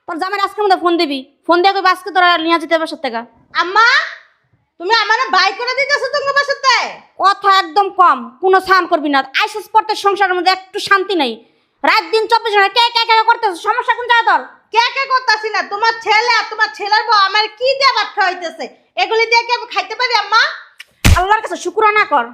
তোর জামাই আজকের মধ্যে ফোন দিবি, ফোন দিয়ে কই আজকে তোরা নিয়ে যেতে বাসার থেকে। আম্মা তুমি আমারে বাই করে দিতেছো তোমার বাসাতে? কথা একদম কম, কোনো সান করবি না। আইসিস পড়তে সংসারের মধ্যে একটু শান্তি নেই। রাত দিন 24 ঘন্টা কে কে কে করতেছ, সমস্যা কোন জায়গা তোর? কে কে করতাছি না, তোমার ছেলে আর তোমার ছেলের বউ আমার কি দিয়ে ভাত খাওয়াইতেছে, এগুলি দিয়ে কি আমি খাইতে পারি আম্মা? আল্লাহর কাছে শুকরানা কর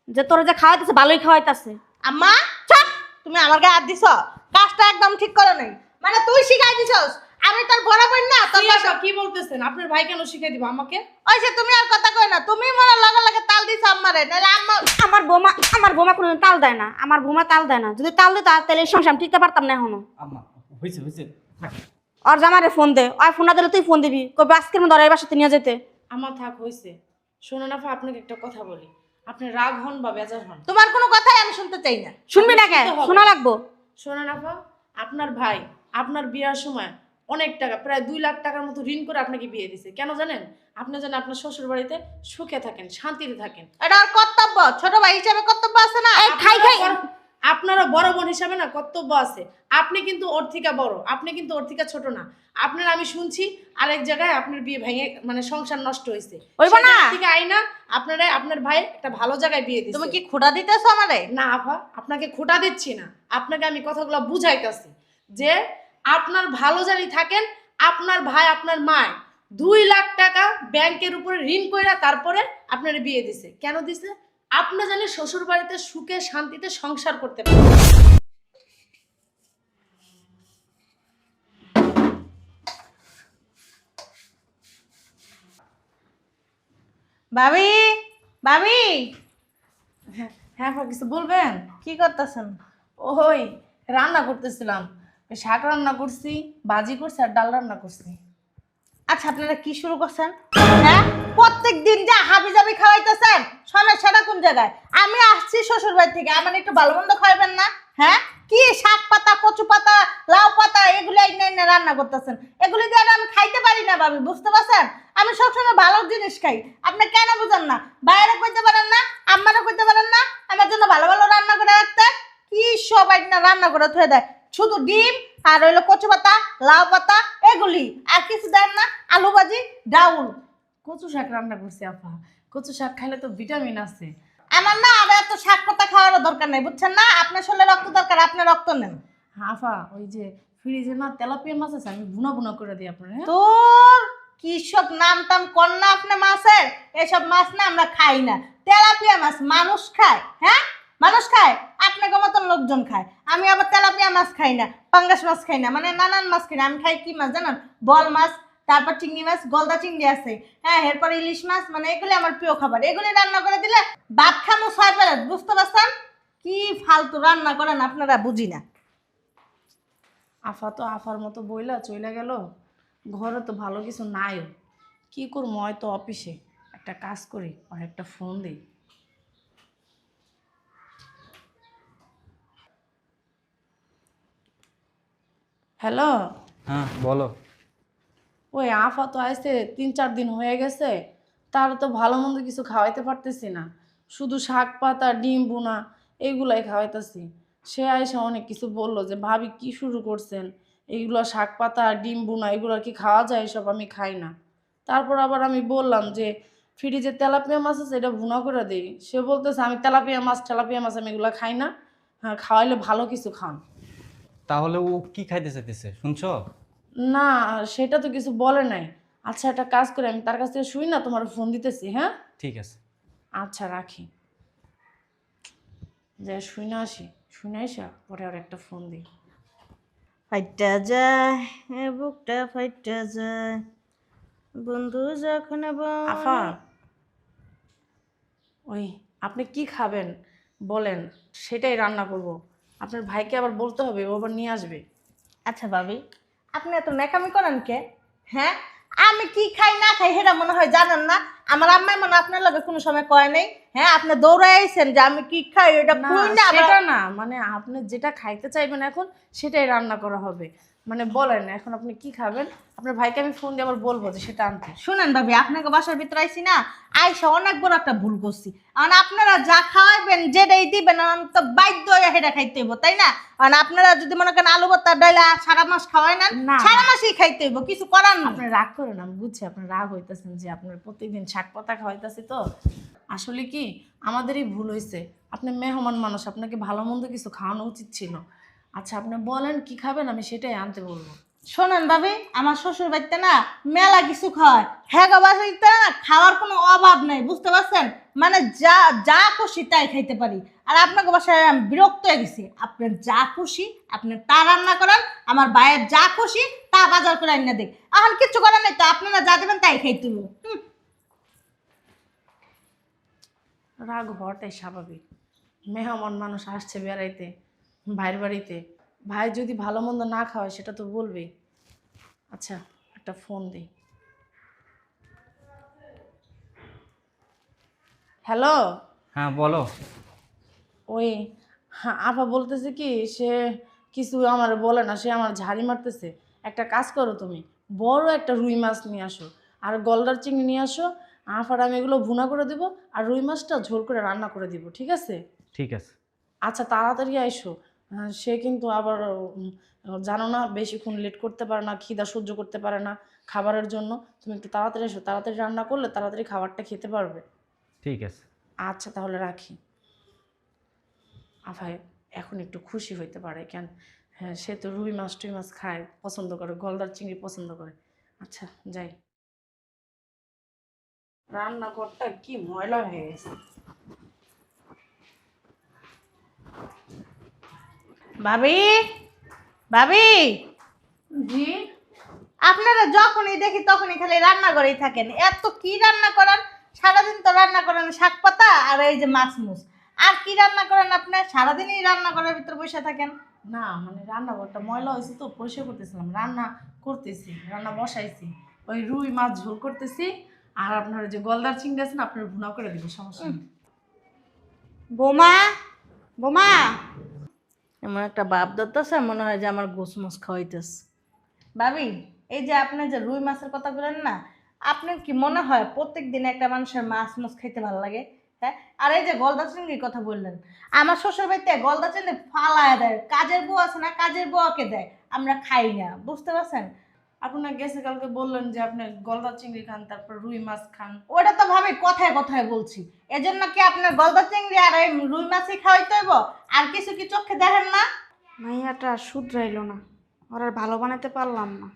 যে তোর যে খাওয়াইতেছে ভালোই খাওয়াইতেছে। আম্মা চুপ, তুমি আমার গায়ে হাত দিছো, কাজটা একদম ঠিক করে নাই। মানে তুই শিখাই দিছস, আমি তোর বড় বোন না? তোর বাসা কি বলতেছেন? আপনার ভাই কেন শিখাই দিব আমাকে? ওই যে তুমি আর কথা কই না, তুমি মনে লাগে লাগে তাল দিছো আম্মারে, নাহলে আম্মা আমার বোমা কোনো তাল দেয় না, আমার বোমা তাল দেয় না। যদি তাল দিত তাহলে এই সংসার টিকতে পারতাম না এখনো। আম্মা হইছে হইছে থাক। আর জামারে ফোন দে, আর ফোন না দিলে তুই ফোন দিবি, কবে আজকের মধ্যে ওর এই বাসাতে নিয়ে যেতে। আমার থাক হইছে। শোনেন আপা, আপনাকে একটা কথা বলি। আপনি রাগ হন বা বেজার হন, তোমার কোনো কথাই আমি শুনতে চাই না। শুনবি না কে? শুনতে হবে। শোনা লাগবো। শোনেন আপা, আপনার ভাই আপনার বিয়ার সময় অনেক টাকা, প্রায় 2 লাখ টাকার মতো ঋণ করে আপনাকে বিয়ে দিছে। কেন জানেন? আপনি যেন আপনার শ্বশুর বাড়িতে সুখে থাকেন, শান্তিতে থাকেন। এটা আর কর্তব্য, ছোট ভাই হিসেবে কর্তব্য আছে না? এই খাই খাই আপনারা বড় বোন হিসাবে না কর্তব্য আছে। আপনি কিন্তু ওর থেকে বড়, আপনি কিন্তু ওর থেকে ছোট না। আপনার আমি শুনছি আরেক জায়গায় আপনার বিয়ে ভেঙে মানে সংসার নষ্ট হয়েছে। হইবো না। থেকে আইনা আপনারা আপনার ভাই একটা ভালো জায়গায় বিয়ে দিছে। তুমি কি খোঁড়া দিতেছো আমারে? না আপা, আপনাকে খোঁটা দিচ্ছি না, আপনাকে আমি কথাগুলো বুঝাইতেছি যে আপনার ভালো জানি থাকেন। আপনার ভাই আপনার মায় 2 লাখ টাকা ব্যাংকের উপরে ঋণ কইরা তারপরে আপনার বিয়ে দিছে। কেন দিছে? আপনি জানি শ্বশুর বাড়িতে সুখে শান্তিতে সংসার করতে পারেন। ভাবি, ভাবি হ্যাঁ আপা, কিছু বলবেন? কি করতেছেন? ওই রান্না করতেছিলাম, ওই শাক রান্না করছি, ভাজি করছি আর ডাল রান্না করছি। আচ্ছা আপনারা কি শুরু করছেন? হ্যাঁ, প্রত্যেক দিন যা হাবি জাবি খাওয়াইতেছেন, সমস্যাটা কোন জায়গায়? আমি আসছি শ্বশুর বাড়ি থেকে, আমার একটু ভালো মন্দ খাওয়াবেন না? হ্যাঁ, কি শাক পাতা, কচু পাতা, লাউ পাতা এগুলো এনে এনে রান্না করতেছেন, এগুলি দিয়ে আর আমি খাইতে পারি না ভাবি, বুঝতে পারছেন? আমি সবসময় ভালো জিনিস খাই, আপনি কেন বুঝেন না? বাইরে কইতে পারেন না, আম্মারও কইতে পারেন না আমার জন্য ভালো ভালো রান্না করে রাখতে? কি সব না রান্না করে থয়ে দেয়, শুধু ডিম আর হইলো কচু পাতা, লাউ পাতা এগুলি, আর কিছু দেন না? আলু ভাজি, ডাউল। কচু শাক রান্না করছি আপা। কচু শাক খাইলে তো ভিটামিন আছে। আমার না আর এত শাক পাতা খাওয়ারও দরকার নেই, বুঝছেন না? আপনার শরীরে রক্ত দরকার, আপনি রক্ত নেন। হ্যাঁ আপা, ওই যে ফ্রিজে না তেলাপিয়া মাছ আছে, আমি ভুনা ভুনা করে দিই আপনার। হ্যাঁ তোর কি সব নাম টাম কর না আপনি মাছের, এসব মাছ না আমরা খাই না। তেলাপিয়া মাছ মানুষ খায়? হ্যাঁ, মানুষ খায়, আপনাকে মতন লোকজন খায়। আমি আবার তেলাপিয়া মাছ খাই না, পাঙ্গাস মাছ খাই না, মানে নানান মাছ খাই না। আমি খাই কি মাছ জানেন? বল মাছ, তারপর চিংড়ি মাছ, গলদা চিংড়ি আছে, হ্যাঁ, এরপর ইলিশ মাছ, মানে এগুলি আমার প্রিয় খাবার। এগুলি রান্না করে দিলে ভাত খামো 6 প্লেট, বুঝতে পারছেন? কি ফালতু রান্না করেন আপনারা, বুঝি না। আফা তো আফার মতো বইলা চইলা গেল, ঘরে তো ভালো কিছু নাইও। কি করবো, হয়তো অফিসে একটা কাজ করি আর একটা ফোন দিই। হ্যালো, হ্যাঁ বলো। ওই আফা তো আসতে 3-4 দিন হয়ে গেছে, তার তো ভালো মন্দ কিছু খাওয়াইতে পারতেছি না। শুধু শাক পাতা ডিম বোনা এইগুলাই খাওয়াইতেছি। সে আইসা অনেক কিছু বললো যে ভাবি কি শুরু করছেন, এইগুলো শাক পাতা ডিম বোনা এগুলো কি খাওয়া যায়? এসব আমি খাই না। তারপর আবার আমি বললাম যে ফ্রিজে তেলাপিয়া মাছ আছে, এটা ভুনা করে দিই। সে বলতেছে আমি তেলাপিয়া মাছ আমি এগুলো খাই না, হ্যাঁ খাওয়াইলে ভালো কিছু খান। তাহলে ও কি খাইতে চাইতেছে শুনছো? না, সেটা তো কিছু বলে নাই। আচ্ছা একটা কাজ করে আমি তার কাছ থেকে শুই না, তোমার ফোন দিতেছি। হ্যাঁ ঠিক আছে। আচ্ছা রাখি, যে শুই না আসি, শুনে আসা পরে আর একটা ফোন দিই। ফাইটা যায় এ বুকটা, ফাইটা যায় বন্ধু যখন আফা, ওই আপনি কি খাবেন বলেন, সেটাই রান্না করব। আপনার ভাইকে আবার বলতে হবে, ও আবার নিয়ে আসবে। আচ্ছা ভাবি, আপনি এত ন্যাকামি করেন কে? হ্যাঁ, আমি কি খাই না খাই সেটা মনে হয় জানেন না? আমার আম্মাই মনে হয় আপনার লগে কোনো সময় কয় নাই। হ্যাঁ, আপনি দৌড়ে আইছেন যে আমি কি খাই এটা না খুঁই না সেটা না, মানে আপনি যেটা খাইতে চাইবেন এখন সেটাই রান্না করা হবে। মানে বলেন এখন আপনি কি খাবেন? আপনার ভাইকে আমি ফোন দিয়ে আবার বলবো যে সেটা আনতে। শুনেন ভাবি, আপনাকে বাসার ভিতরে আইছি না, আইসা অনেক বড় একটা ভুল করছি। কারণ আপনারা যা খাওয়াইবেন যেটাই দিবেন আমি তো বাধ্য হয়ে সেটা খাইতে হইব, তাই না? কারণ আপনারা যদি মনে করেন আলু ভর্তা ডাইলা সারা মাস খাওয়াই না, না। সারা মাসই খাইতে হইব, কিছু করার না। আপনি রাগ করেন, আমি বুঝছি আপনার রাগ হইতেছেন যে আপনার প্রত্যেকদিন শাক পাতা খাওয়াইতেছি। তো আসলে কি আমাদেরই ভুল হয়েছে। আপনি মেহমান মানুষ, আপনাকে ভালো মন্দ কিছু খাওয়ানো উচিত ছিল। আচ্ছা আপনি বলেন কি খাবেন, আমি সেটাই আনতে বলবো। শোনেন ভাবি, আমার শ্বশুর বাড়িতে না মেলা কিছু খাওয়ায়, হ্যাঁ গো বাসাইতে না খাওয়ার কোনো অভাব নাই, বুঝতে পারছেন? মানে যা যা খুশি তাই খাইতে পারি। আর আপনাকে বাসায় আমি বিরক্ত হয়ে গেছি, আপনার যা খুশি আপনি তা রান্না করেন, আমার ভাইয়ের যা খুশি তা বাজার করে আনিয়ে দেখ। এখন কিচ্ছু করার নেই তো, আপনারা যা দেবেন তাই খাইতে হইব। রাগ হওয়াটাই স্বাভাবিক। মেহমান মানুষ আসছে বেড়াইতে ভাইয়ের বাড়িতে, ভাই যদি ভালো মন্দ না খাওয়ায় সেটা তো বলবেই। আচ্ছা একটা ফোন দিই। হ্যালো। হ্যাঁ বলো। ওই আপা বলতেছে কি সে কিছু আমার বলে না, সে আমার ঝাড়ি মারতেছে। একটা কাজ করো, তুমি বড় একটা রুই মাছ নিয়ে আসো আর গলদার চিংড়ি নিয়ে আসো। আফার আমি এগুলো ভুনা করে দিব আর রুই মাছটা ঝোল করে রান্না করে দিব, ঠিক আছে? ঠিক আছে। আচ্ছা তাড়াতাড়ি আইসো। সে কিন্তু আবার জানো না বেশিক্ষণ লেট করতে পারে না, খিদা সহ্য করতে পারে না খাবারের জন্য। তুমি একটু তাড়াতাড়ি এসো, তাড়াতাড়ি রান্না করলে তাড়াতাড়ি খাবারটা খেতে পারবে। ঠিক আছে। আচ্ছা তাহলে রাখি। আফাই এখন একটু খুশি হইতে পারে কেন? হ্যাঁ সে তো রুই মাছ টুই মাছ খায়, পছন্দ করে, গলদার চিংড়ি পছন্দ করে। আচ্ছা যাই। রান্নাঘরটা কি ময়লা হয়ে গেছে। ভাবি, ভাবি, জি আপনারা যখনই দেখি তখনই খালি রান্না করেই থাকেন। এত কি রান্না করেন? সারাদিন তো রান্না করেন শাক পাতা আর এই যে মাছ মুছ। আর কি রান্না করেন আপনি? সারাদিনই রান্না করার ভিতরে বসে থাকেন। না মানে রান্নাঘরটা ময়লা হয়েছে তো পরিষ্কার করতেছিলাম, রান্না করতেছি, রান্না বসাইছি। ওই রুই মাছ ঝোল করতেছি আর আপনার যে গলদার চিংড়ি আছে না আপনার ভুনা করে দিব, সমস্যা নেই। বোমা, বোমা, এমন একটা ভাব ধরতেছে মনে হয় যে আমার গোস মাছ খাওয়াইতেছে। ভাবি, এই যে আপনি যে রুই মাছের কথা বলেন না, আপনার কি মনে হয় প্রত্যেক দিন একটা মানুষের মাছ মাছ খাইতে ভালো লাগে? হ্যাঁ। আর এই যে গলদা চিংড়ির কথা বললেন, আমার শ্বশুর বাড়িতে গলদা চিংড়ি ফালায় দেয়, কাজের বউ আছে না কাজের বউকে দেয়, আমরা খাই না, বুঝতে পারছেন? আপনার গেছে কালকে বললেন যে আপনি গলদা চিংড়ি খান, তারপর রুই মাছ খান। ওটা তো ভাবি কথায় কথায় বলছি। এজন্য কি আপনার গলদা চিংড়ি আর এই রুই মাছই খাওয়াইতে হইব? আর কিছু কি চোখে দেখেন না? মাইয়াটা শুধরাইলো না, ওর আর ভালো বানাতে পারলাম না।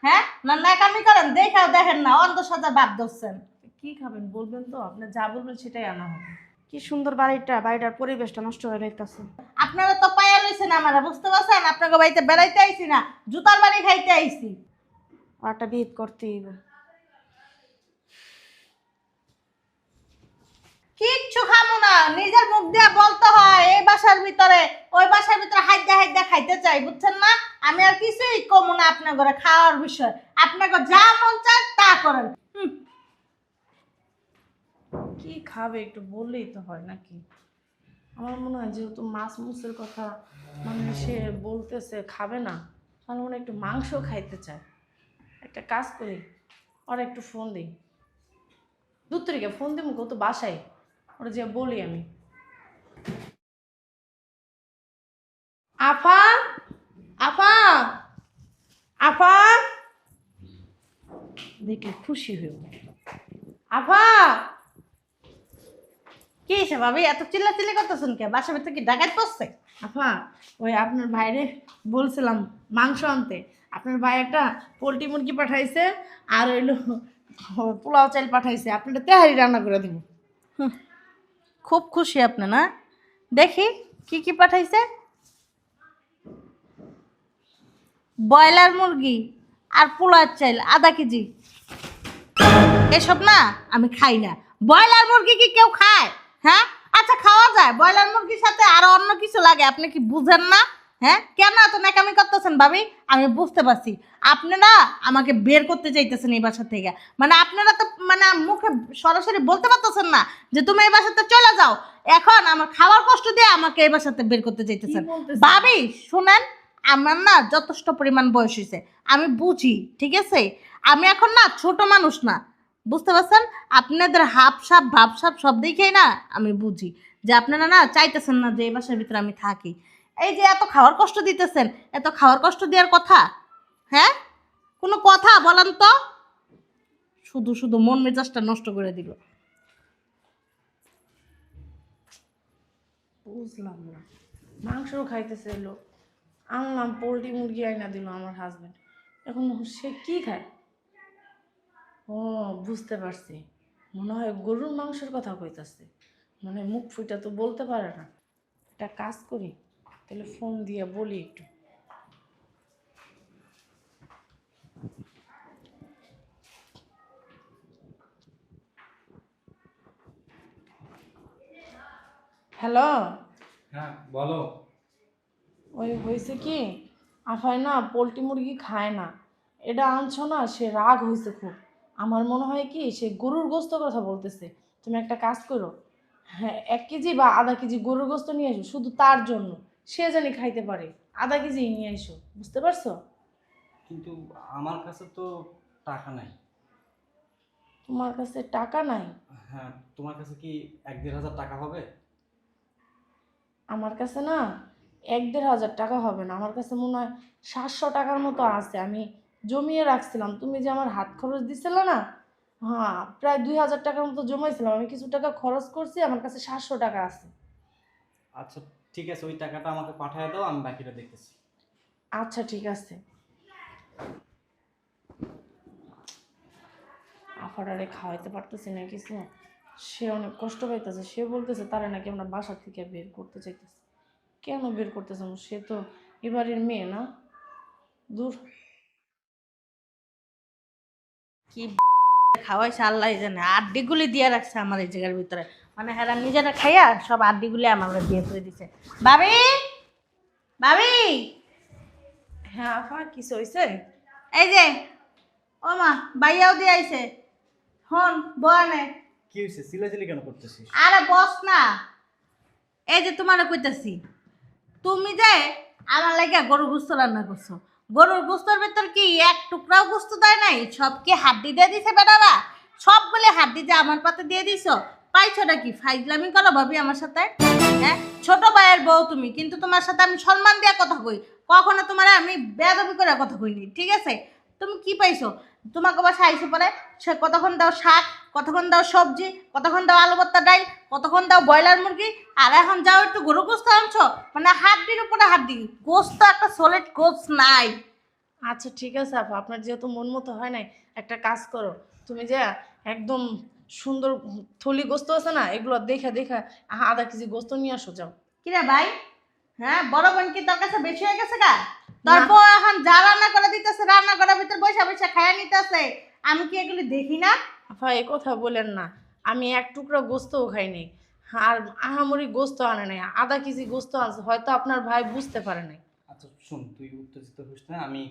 হ্যাঁ, না ন্যাকামি করেন, দেখাও দেখেন না, অন্ধ সাজা বাদ ধরছেন। কি খাবেন বলবেন তো, আপনি যা বলবেন সেটাই আনা হবে। কি সুন্দর বাড়িটা, বাড়িটার পরিবেশটা নষ্ট হয়ে যাইতেছে। আপনারা তো পায়া লইছেন আমারা, বুঝতে পারছেন? আপনাকে বাড়িতে বেড়াইতে আইছি না, জুতার বাড়ি খাইতে আইছি। আর একটা বিয়ে করতেই হবে। কিচ্ছু খামু না, নিজের মুখ দিয়ে বলতে হয় এই বাসার ভিতরে ওই বাসার ভিতরে হাইদা হাইদা খাইতে চাই, বুঝছেন না? আমি আর কিছুই কমু না আপনার ঘরে খাওয়ার বিষয়। আপনাকে যা মন চায় তা করেন। কি খাবে একটু বললেই তো হয় নাকি? আমার মনে হয় যেহেতু মাছ মুসের কথা মানে সে বলতেছে খাবে না, আমার মনে হয় একটু মাংস খাইতে চায়। একটা কাজ করি, ওর একটু ফোন দিই। দূর থেকে ফোন দিব, কত বাসায় ওরা যে বলি আমি। আফা, আফা, আফা, দেখলে খুশি হইব। আফা, কি হয়েছে ভাবি, এত চিল্লাচিল্লি করতেছেন কে? বাসার ভিতরে কি ডাকাত পড়ছে? আফা ওই আপনার ভাইরে বলছিলাম মাংস আনতে, আপনার ভাই একটা পোলট্রি মুরগি পাঠাইছে আর হইলো পোলাও চাল পাঠাইছে, আপনারা তেহারি রান্না করে দিব। খুব খুশি আপনি না? দেখি কি কি পাঠাইছে। ব্রয়লার মুরগি আর পোলার চাইল আধা কেজি। এসব না আমি খাই না। ব্রয়লার মুরগি কি কেউ খায়? হ্যাঁ, আচ্ছা খাওয়া যায়, ব্রয়লার মুরগির সাথে আরো অন্য কিছু লাগে, আপনি কি বুঝেন না? হ্যাঁ, কেন এত নাকামি করতেছেন ভাবি? আমি বুঝতে পারছি আপনারা আমাকে বের করতে চাইতেছেন এই বাসা থেকে। মানে আপনারা তো মানে মুখে সরাসরি বলতে পারতেছেন না যে তুমি এই বাসাতে চলে যাও, এখন আমার খাওয়ার কষ্ট দিয়ে আমাকে এই বাসাতে বের করতে চাইতেছেন। কি বলতেছেন? ভাবি শুনেন, আমার না যথেষ্ট পরিমাণ বয়স হয়েছে, আমি বুঝি, ঠিক আছে? আমি এখন না ছোট মানুষ না, বুঝতে পারছেন? আপনাদের হাবসাব ভাবসাব সব দেখেই না আমি বুঝি যে আপনারা না চাইতেছেন না যে এই বাসার ভিতরে আমি থাকি। এই যে এত খাওয়ার কষ্ট দিতেছেন, এত খাওয়ার কষ্ট দেওয়ার কথা? হ্যাঁ, কোনো কথা বলেন তো? শুধু শুধু মন মেজাজটা নষ্ট করে দিল। বুঝলাম না, মাংসও খাইতেছে এলো, আনলাম পোলট্রি মুরগি আইনা দিল আমার হাজবেন্ড, এখন সে কি খায়? ও বুঝতে পারছি, মনে হয় গরুর মাংসের কথা কইতাছে, মানে মুখ ফুইটা তো বলতে পারে না। একটা কাজ করি, তাহলে ফোন দিয়ে বলি একটু। হ্যালো, হ্যাঁ বলো। ওই হয়েছে কি, আফায় না পোলট্রি মুরগি খায় না, এটা আনছো না, সে রাগ হয়েছে খুব। আমার মনে হয় কি সে গরুর গোস্ত কথা বলতেছে। তুমি একটা কাজ করো, হ্যাঁ 1 কেজি বা আধা কেজি গরুর গোস্ত নিয়ে এসো, শুধু তার জন্য, সে জানি খাইতে পারে। আধা কেজি নিয়ে এসো, বুঝতে পারছো? কিন্তু আমার কাছে তো টাকা নাই। তোমার কাছে টাকা নাই? হ্যাঁ, তোমার কাছে কি 1-1.5 হাজার টাকা হবে? আমার কাছে না 1-1.5 হাজার টাকা হবে না, আমার কাছে মনে হয় 700 টাকার মতো আছে, আমি জমিয়ে রাখছিলাম। তুমি যে আমার হাত খরচ দিছিলে না, হ্যাঁ প্রায় 2,000 টাকার মতো জমাইছিলাম, আমি কিছু টাকা খরচ করছি, আমার কাছে 700 টাকা আছে। আচ্ছা ঠিক আছে, ওই টাকাটা আমাকে পাঠিয়ে দাও, আমি বাকিটা দেখতেছি। আচ্ছা ঠিক আছে। আফারারে খাওয়াইতে পারতেছি না কিছু, সে অনেক কষ্ট পাইতেছে, সে বলতেছে তারা নাকি আমরা বাসা থেকে বের করতে চাইতেছে। কেন বের করতেছে? সে তো এবারের মেয়ে না, দূর। কি খাওয়াইছে আল্লাহ জানে, আড্ডিগুলি দিয়ে রাখছে আমার এই জায়গার ভিতরে, মানে হেরা নিজেরা খাইয়া সব আড্ডিগুলি আমার দিয়ে করে দিছে। ভাবি, ভাবি, হ্যাঁ আফা কিছু হয়েছে? এই যে ও মা বাইয়াও দিয়ে আইছে, হন বনে। কি হয়েছে, চিল্লাচিল্লি কেন করতেছিস? আরে বস না, এই যে তোমার কইতাছি, তুমি যে আমার লাগে গরুর গোস্ত রান্না করছো, গরুর গোস্তের ভিতর কি এক টুকরাও গোস্ত দেয় নাই? সব কি হাড্ডি দিয়ে দিছে বেটারা? সবগুলি হাড্ডি যে আমার পাতে দিয়ে দিছো, পাইছোটা কি? ফাইজলামি করো ভাবি আমার সাথে? হ্যাঁ, ছোট ভাইয়ের বউ তুমি, কিন্তু তোমার সাথে আমি সম্মান দিয়া কথা কই, কখনো তোমার আমি বেয়াদবি করে কথা কইনি, ঠিক আছে? তুমি কি পাইছো? তোমাকে বাসা আইসে পরে সে কতক্ষণ দাও শাক, কতক্ষণ দাও সবজি, কতক্ষণ দাও আলু ভর্তা ডাল, কতক্ষণ দাও ব্রয়লার মুরগি, আর এখন যাও একটু গরু গোস্ত আনছো, মানে হাড্ডির উপরে হাড্ডি, গোস্ত একটা সলিড গোস্ত নাই। আচ্ছা ঠিক আছে আপা, আপনার যেহেতু মন মতো হয় নাই, একটা কাজ করো, তুমি যে একদম সুন্দর থলি গোস্ত আছে না, এগুলো দেখা দেখা আধা কেজি গোস্ত নিয়ে আসো যাও। কিরে ভাই, হ্যাঁ বড় বোন কি তোর কাছে বেশি হয়ে গেছে গা? তারপর এখন যা রান্না করে দিতেছে, রান্না করার ভিতর বসে বসে খাইয়া নিতেছে, আমি কি এগুলি দেখি না? আপা এ কথা বলেন না, আমি এক টুকরা গোস্তও খাইনি, আর আহামরি গোস্ত আনে নাই, আধা কেজি গোস্ত আনছে, হয়তো আপনার ভাই বুঝতে পারে নাই। আচ্ছা শোন, তুই উত্তেজিত হোস না, আমি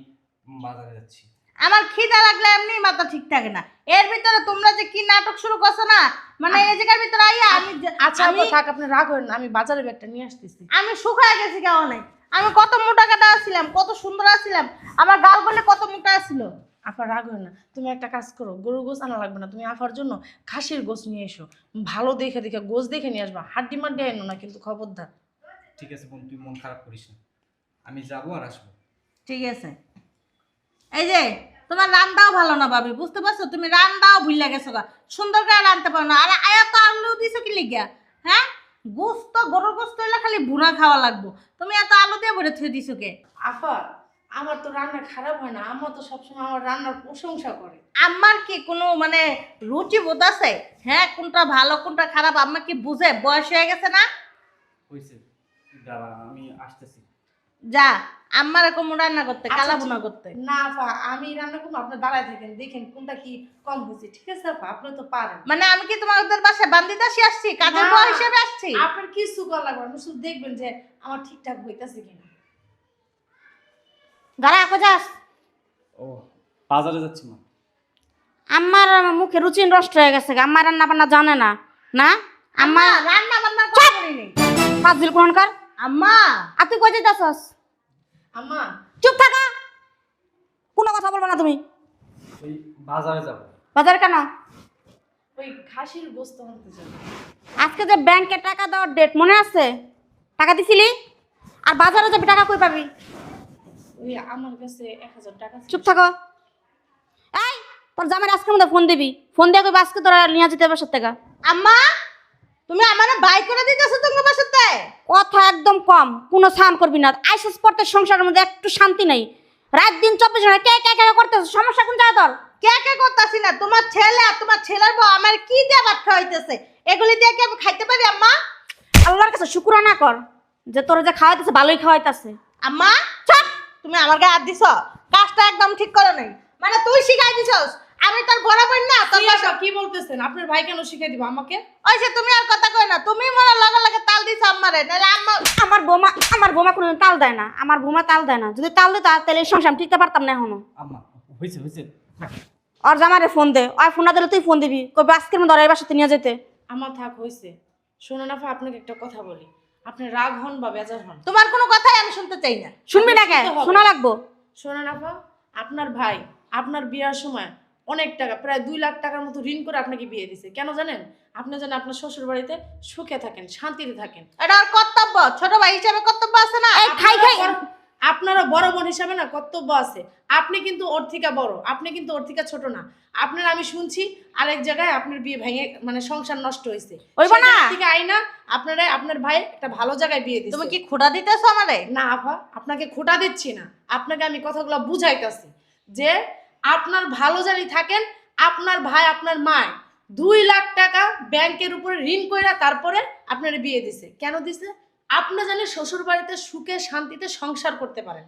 বাজারে যাচ্ছি। আমার খিদা লাগলে এমনি মাথা ঠিক থাকে না, এর ভিতরে তোমরা যে কি নাটক শুরু করছো না, মানে এই জায়গার ভিতরে আইয়া আমি আচ্ছা আপা থাক, আপনি রাগ হবেন না, আমি বাজারে ব্যাগটা নিয়ে আসতেছি। আমি শুকায় গেছি কেউ নাই, আমি কত মোটা কাটা আসছিলাম, কত সুন্দর আসছিলাম, আমার গাল বলে কত মোটা আসছিল। আপা রাগ হয় না, তুমি একটা কাজ করো, গরুর গোস আনা লাগবে না, তুমি আফার জন্য খাসির গোস নিয়ে এসো, ভালো দেখে দেখে গোস দেখে নিয়ে আসবা, হাড্ডি মাড্ডি আনো না কিন্তু, খবরদার। ঠিক আছে বোন, তুই মন খারাপ করিস না, আমি যাবো আর আসবো। ঠিক আছে। এই যে তোমার রান্নাও ভালো না ভাবি, বুঝতে পারছো? তুমি রান্নাও ভুলে গেছো গা, সুন্দর করে রাঁধতে পারো না, আর আয়া তো আলু দিছো কি লিগা? হ্যাঁ, গোস্ত গরুর গোস্ত হইলে খালি ভুনা খাওয়া লাগবো, তুমি এত আলু দিয়ে ভরে থুয়ে দিছো কে? আফা আমার তো রান্না খারাপ হয় না, আমার তো সবসময় আমার রান্নার প্রশংসা করে। আমার কি কোনো মানে রুচি বোধ আছে? হ্যাঁ, কোনটা ভালো কোনটা খারাপ আমার কি বুঝে? বয়স হয়ে গেছে না? হয়েছে, দাঁড়া আমি আসতেছি। যা আমার এরকম রান্না করতে, আচ্ছা, কালা ভুনা করতে। না আপা আমি রান্না করবো, আপনি দাঁড়ায় থাকেন, দেখেন কোনটা কি কম হয়েছে, ঠিক আছে আপা? আপনি তো পারেন। মানে আমি কি তোমাদের বাসায় বান্দিদাসী আসছি, কাজের না, বউ হিসেবে আসছি? আপনার কিছু করা লাগবে না, আপনি শুধু দেখবেন যে আমার ঠিকঠাক হইতাছে কিনা। গাড়া আকো যাস। ও বাজারে যাচ্ছি না। আমার মুখে রুচি নষ্ট হয়ে গেছে, আমার রান্না বান্না জানে না, না আম্মা আমার রান্না বান্না করে করিনি। ফাজিল কোনকার। আম্মা আর তুই কই যাইতাছস? আম্মা চুপ থাকা, কোনো কথা বলবো না তুমি। ওই বাজারে যাব। বাজারে কেন? ওই খাসির গোস্ত আনতে যাবো। আজকে যে ব্যাংকে টাকা দেওয়ার ডেট মনে আছে? টাকা দিছিলি? আর বাজারে যাবি, টাকা কই পাবি? ওই আমার কাছে 1000 টাকা ছিল। চুপ থাকো। এই তোর জামাই আজকের মধ্যে ফোন দিবি, ফোন দিয়ে কই আজকে তোরা নিয়ে যেতে বাসার থেকে। আম্মা তুমি আমারে বাই করে দিতেছো তোমার বাসাতে? কথা একদম কম, কোনো সান করবি না। আইসিস পড়তে সংসারের মধ্যে একটু শান্তি নাই। রাত দিন 24 ঘন্টা কে কে কে করতেছ, সমস্যা কোন জায়গা তোর? কে কে করতাছি না, তোমার ছেলে আর তোমার ছেলের বউ আমার কি দিয়ে ভাত খাওয়াইতেছে, এগুলি দিয়ে কি আমি খাইতে পারি আম্মা? আল্লাহর কাছে শুকরানা কর যে তোর যে খাওয়াইতেছে ভালোই খাওয়াইতেছে। আম্মা চুপ, তুমি আমার গায়ে হাত দিছো, কাজটা একদম ঠিক করো নাই। মানে তুই শিখাই দিছস, আমি তোর বড় বোন না তোর কি বাসা। আপা, কি বলতেছেন? আপনার ভাই কেন শিখাই দিব আমাকে? ওই যে তুমি আর কথা কই না, তুমি মনে লগে লগে তাল দিছো আম্মারে, নাহলে আম্মা। আমার বোমা কোনো তাল দেয় না, আমার বোমা তাল দেয় না। যদি তাল দিত তাহলে এই সংসার আমি টিকতে পারতাম না এখনো। আম্মা হইছে হইছে, থাক। আর জামারে ফোন দে, ওই ফোন না দিলে তুই ফোন দিবি, কই আজকের মধ্যে ওর এই বাসাতে নিয়ে যেতে। আমার থাক হইছে। শোনেন আপা, আপনাকে একটা কথা বলি। আপনি রাগ হন বা বেজার হন, তোমার কোনো কথাই আমি শুনতে চাই না। শুনবি না কে? শুনতে হবে। শোনা লাগবো। শোনেন আপা, আপনার ভাই আপনার বিয়ার সময় অনেক টাকা, প্রায় 2 লাখ টাকার মতো ঋণ করে আপনাকে বিয়ে দিছে। কেন জানেন? আপনি যেন আপনার শ্বশুর বাড়িতে সুখে থাকেন, শান্তিতে থাকেন। এটা আর কর্তব্য, ছোট ভাই হিসাবে কর্তব্য আছে না? এই খাই খাই আপনারও বড় বোন হিসাবে না কর্তব্য আছে। আপনি কিন্তু ওর থেকে বড়, আপনি কিন্তু ওর থেকে ছোট না। আপনার আমি শুনছি আরেক জায়গায় আপনার বিয়ে ভেঙে মানে সংসার নষ্ট হয়েছে। ওইব সেই না। জায়গা থেকে আইনা আপনারা আপনার ভাই একটা ভালো জায়গায় বিয়ে দিছে। তুমি কি খোঁড়া দিতেছো আমারে? না আপা, আপনাকে খোটা দিচ্ছি না, আপনাকে আমি কথাগুলো বুঝাইতাছি যে আপনার ভালো জানি থাকেন। আপনার ভাই আপনার মা 2 লাখ টাকা ব্যাংকের উপরে ঋণ কইরা তারপরে আপনার বিয়ে দিছে। কেন দিছে? আপনি জানি শ্বশুর বাড়িতে সুখে শান্তিতে সংসার করতে পারেন।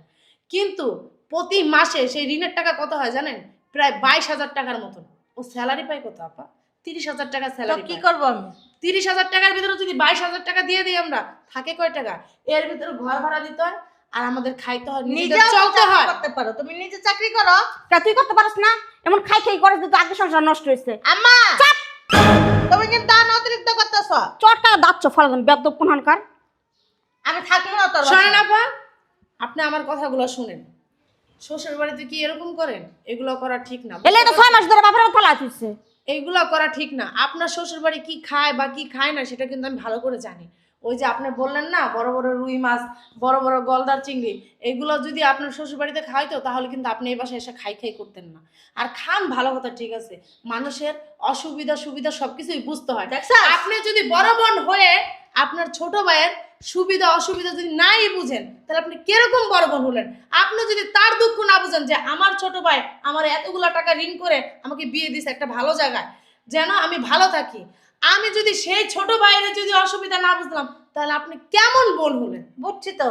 কিন্তু প্রতি মাসে সেই ঋণের টাকা কত হয় জানেন? প্রায় 22,000 টাকার মতন। ও স্যালারি পায় কত আপা? 30,000 টাকা তো স্যালারি। কি করবো আমি? 30,000 টাকার ভিতরে যদি 22,000 টাকা দিয়ে দিই আমরা, থাকে কয় টাকা? এর ভিতরে ঘর ভাড়া দিতে হয় আর আমাদের খাইতে হয়, নিজেদের নিজেও চলতে চাকরি হয়। করতে পারো, তুমি নিজে চাকরি করো। তা তুই করতে পারিস না? এমন খাই খাই করে তো আগে সংসার নষ্ট হয়েছে। আম্মা তুমি কিন্তু অতিরিক্ত করতেছো। চটকা দাচ্ছ ফলাদন বেদ্য কোনখানকার। আমি থাকবো না তোর শোনেন বাসায়। আপা, আপনি আমার কথাগুলো শুনেন। শ্বশুর বাড়িতে কি এরকম করেন? এগুলো করা ঠিক না। এলে তো 6 মাস ধরে বাপের থালা দিচ্ছে। এইগুলো করা ঠিক না। আপনার শ্বশুর বাড়ি কি খায় বা কি খায় না সেটা কিন্তু আমি ভালো করে জানি। ওই যে আপনি বললেন না বড় বড় রুই মাছ, বড় বড় গলদার চিংড়ি, এগুলো যদি আপনার শ্বশুর বাড়িতে খাইতো তাহলে কিন্তু আপনি এই বাসায় এসে খাই খাই করতেন না। আর খান ভালো কথা, ঠিক আছে, মানুষের অসুবিধা সুবিধা সবকিছুই বুঝতে হয়। দেখছো? আপনি যদি বড় বোন হয়ে আপনার ছোট ভাইয়ের সুবিধা অসুবিধা যদি নাই বুঝেন তাহলে আপনি কিরকম বড় বোন হলেন? আপনি যদি তার দুঃখ না বুঝেন যে আমার ছোট ভাই আমার এতগুলা টাকা ঋণ করে আমাকে বিয়ে দিছে একটা ভালো জায়গায় যেন আমি ভালো থাকি, আমি যদি সেই ছোট ভাইয়ের যদি অসুবিধা না বুঝলাম তাহলে আপনি কেমন বোন হলেন? বুঝছি তো,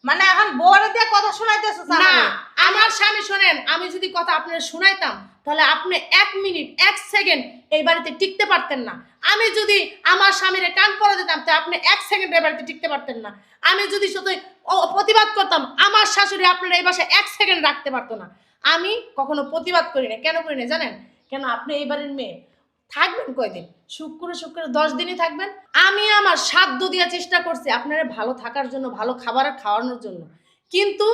মানে এখন বউরে দিয়ে কথা শোনাইতেছো না, আমার স্বামী শোনেন, আমি যদি কথা আপনার শুনাইতাম তাহলে আপনি 1 মিনিট 1 সেকেন্ড এই বাড়িতে টিকতে পারতেন না। আমি যদি আমার স্বামীর কান পড়া দিতাম তাহলে আপনি 1 সেকেন্ড এই বাড়িতে টিকতে পারতেন না। আমি যদি শুধু প্রতিবাদ করতাম আমার শাশুড়ি আপনার এই বাসায় 1 সেকেন্ড রাখতে পারতো না। আমি কখনো প্রতিবাদ করি না। কেন করি না জানেন? কেন আপনি এই বাড়ির মেয়ে। থাকবেন কয়দিন? শুক্রে 10 দিনই থাকবেন। আমি আমার সাধ্য দেওয়ার চেষ্টা করছি আপনারা ভালো থাকার জন্য, ভালো খাবার খাওয়ানোর জন্য। কিন্তু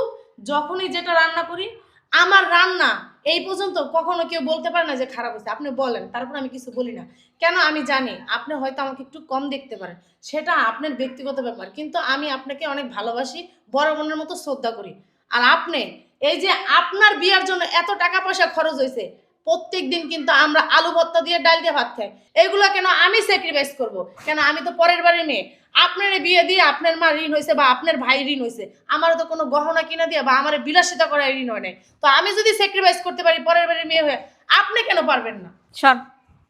যখনই যেটা রান্না করি, আমার রান্না এই পর্যন্ত কখনো কেউ বলতে পারে না যে খারাপ হয়েছে। আপনি বলেন, তারপর আমি কিছু বলি না। কেন? আমি জানি আপনি হয়তো আমাকে একটু কম দেখতে পারেন, সেটা আপনার ব্যক্তিগত ব্যাপার, কিন্তু আমি আপনাকে অনেক ভালোবাসি, বড় বোনের মতো শ্রদ্ধা করি। আর আপনি এই যে আপনার বিয়ার জন্য এত টাকা পয়সা খরচ হয়েছে, প্রত্যেক দিন কিন্তু আমরা আলু ভর্তা দিয়ে ডাল দিয়ে ভাত খাই। এগুলো কেন আমি স্যাক্রিফাইস করব? কেন? আমি তো পরের বাড়ির মেয়ে। আপনার বিয়ে দিয়ে আপনার মা ঋণ হয়েছে বা আপনার ভাই ঋণ হয়েছে, আমারও তো কোনো গহনা কিনা দিয়ে বা আমার বিলাসিতা করা ঋণ হয় নাই। তো আমি যদি স্যাক্রিফাইস করতে পারি পরের বাড়ির মেয়ে হয়ে, আপনি কেন পারবেন না? সর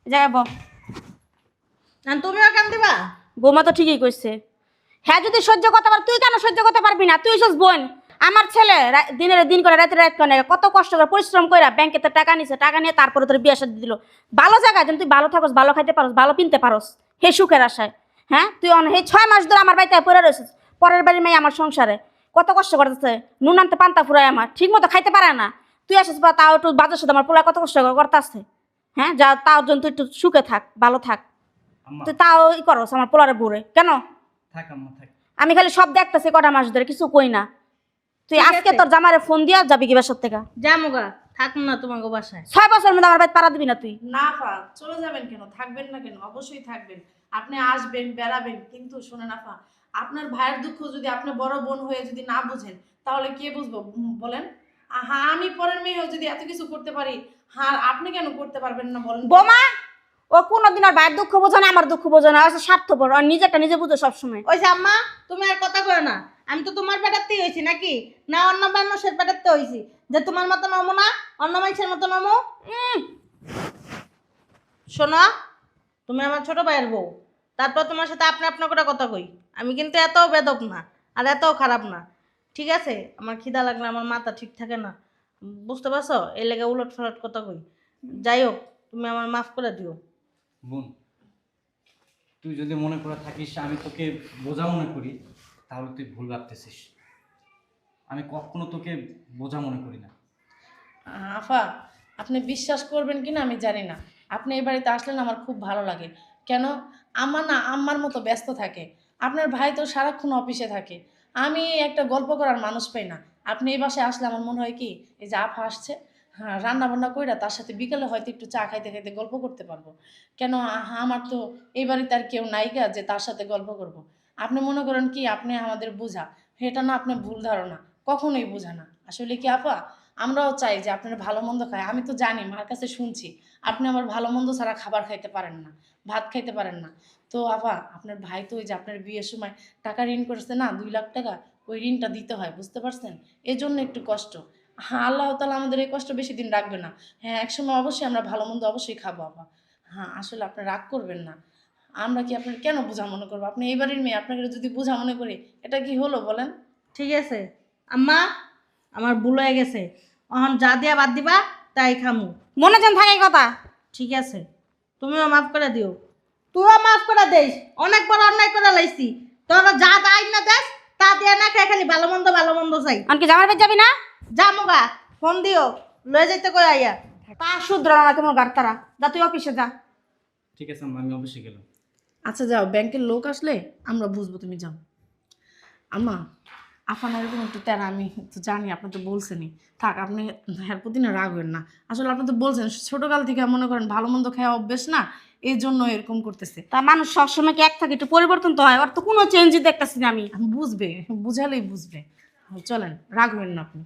এই জায়গায় বল। আর তুমিও কেন দিবা? বৌমা তো ঠিকই কইছে। হ্যাঁ যদি সহ্য করতে পার, তুই কেন সহ্য করতে পারবি না? তুই হইছিস বোন। আমার ছেলে দিনের দিন করে রাতে রাত করে কত কষ্ট করে পরিশ্রম করে ব্যাংকে তো টাকা নিছে, টাকা নিয়ে তারপরে তোর বিয়ে শাদী দিল ভালো জায়গায়, যেন তুই ভালো থাকস, ভালো খাইতে পারস, ভালো কিনতে পারস, হে সুখের আশায়। হ্যাঁ তুই এই 6 মাস ধরে আমার বাড়িতে পড়ে রয়েছিস, পরের বাড়ির মেয়ে আমার সংসারে কত কষ্ট করতেছে, নুন আনতে পান্তা ফুরায় আমার ঠিক মতো খাইতে পারে না। তুই আসিস বা তাও একটু বাজার সাথে আমার পোলা কত কষ্ট করতে আসছে। হ্যাঁ যা তাও জন্য তুই একটু সুখে থাক, ভালো থাক। আম্মা তুই তাও ই করস আমার পোলারে বুড়ে কেন? থাক আম্মা থাক। আমি খালি সব দেখতেছি কটা মাস ধরে, কিছু কই না। তুই ঠিক আজকে আছে। তোর জামারে ফোন দিয়া যাবি কি বাসার থেকে? জামুগা থাকুন না তোমাকে বাসায়। 6 বছর মধ্যে আমার বাড়ি পাড়া দিবি না তুই। না আফা, চলে যাবেন কেন? থাকবেন না কেন? অবশ্যই থাকবেন। আপনি আসবেন, বেড়াবেন, কিন্তু শোনেন আফা, আপনার ভাইয়ের দুঃখ যদি আপনি বড় বোন হয়ে যদি না বুঝেন, তাহলে কে বুঝবো বলেন? হ্যাঁ, আমি পরের মেয়ে হয়ে যদি এত কিছু করতে পারি, হ্যাঁ আপনি কেন করতে পারবেন না বলেন? বোমা, ও কোনোদিন ওর ভাইয়ের দুঃখ বোঝে না, আমার দুঃখ বোঝে না, ও হচ্ছে স্বার্থপর, আর নিজেরটা নিজে বুঝে সবসময়। ওই যে আম্মা, তুমি আর কথা কয় না। আমি তো তোমার পেটাতেই হয়েছি নাকি? না অন্য মানুষের পেটাতে হয়েছি যে তোমার মতো নমো না, অন্য মানুষের মতো নমো? শোনো, তুমি আমার ছোট ভাইয়ের বউ, তারপর তোমার সাথে আপনা আপনা করে কথা কই। আমি কিন্তু এত বেদব না আর এতও খারাপ না, ঠিক আছে? আমার খিদা লাগলে আমার মাথা ঠিক থাকে না, বুঝতে পারছো? এই লেগে উলট ফালট কথা কই। যাই হোক, তুমি আমার মাফ করে দিও। বোন, তুই যদি মনে করে থাকিস আমি তোকে বোঝা মনে করি, তাহলে তুই ভুল ভাবতেছিস। আমি কখনো তোকে বোঝা মনে করি না। আফা, আপনি বিশ্বাস করবেন কিনা আমি জানি না, আপনি এই বাড়িতে আসলেন আমার খুব ভালো লাগে। কেন? আমার না আম্মার মতো ব্যস্ত থাকে। আপনার ভাই তো সারাক্ষণ অফিসে থাকে। আমি একটা গল্প করার মানুষ পাই না। আপনি এই বাসায় আসলে আমার মনে হয় কি, এই যে আফা আসছে, হ্যাঁ রান্না বান্না কইরা তার সাথে বিকেলে হয়তো একটু চা খাইতে খাইতে গল্প করতে পারবো। কেন? আমার তো এই বাড়িতে আর কেউ নাইকা যে তার সাথে গল্প করব। আপনি মনে করেন কি আপনি আমাদের বোঝা, এটা না আপনার ভুল ধারণা, কখনোই বোঝা না। আসলে কি আপা, আমরাও চাই যে আপনার ভালো মন্দ খায়। আমি তো জানি, মার কাছে শুনছি আপনি আমার ভালো মন্দ ছাড়া খাবার খাইতে পারেন না, ভাত খাইতে পারেন না। তো আপা, আপনার ভাই তো ওই যে আপনার বিয়ের সময় টাকা ঋণ করেছে না, 2 লাখ টাকা, ওই ঋণটা দিতে হয়, বুঝতে পারছেন? এই জন্য একটু কষ্ট। হ্যাঁ, আল্লাহ তাআলা আমাদের এই কষ্ট বেশি দিন রাখবে না। হ্যাঁ, একসময় অবশ্যই আমরা ভালো মন্দ অবশ্যই খাবো আপা। হ্যাঁ, আসলে আপনি রাগ করবেন না। আমরা কি আপনার কেন বোঝা মনে করবো? আপনি এই বাড়ির মেয়ে, আপনাকে যদি বোঝা মনে করি, এটা কি হলো বলেন? ঠিক আছে আম্মা, আমার ভুল হয়ে গেছে। এখন যা দিয়া বাদ দিবা তাই খামু। মনে যেন থাকে এই কথা। ঠিক আছে, তুমিও মাফ করে দিও। তুইও মাফ করে দিস, অনেক বড় অন্যায় করে লাইছি। তোরা যা দাই না দেস, তা দিয়া না খাই খালি ভালো মন্দ চাই। আনকি জামার বাড়ি যাবি না? যা মুগা, ফোন দিও, লয়ে যাইতে কই আইয়া। তা শুধরানো না তোমার গাড় তারা। যা তুই অফিসে যা। ঠিক আছে আম্মা, আমি অবশ্যই গেলাম। আচ্ছা যাও, ব্যাংকের লোক আসলে আমরা বুঝবো, তুমি যাও। আম্মা, আপনার এরকম একটু তেরা আমি তো জানি, আপনি তো বলছেনই। থাক, আপনি এর প্রতি না রাগ হবেন না। আসলে আপনি তো বলছেন ছোটকাল থেকে মনে করেন ভালো মন্দ খাওয়া অভ্যেস না, এই জন্য এরকম করতেছে। তা মানুষ সবসময় কি এক থাকে? একটু পরিবর্তন তো হয়, ওর তো কোনো চেঞ্জই দেখতেছি না আমি। বুঝবে, বুঝালেই বুঝবে। চলেন, রাগ হবেন না আপনি।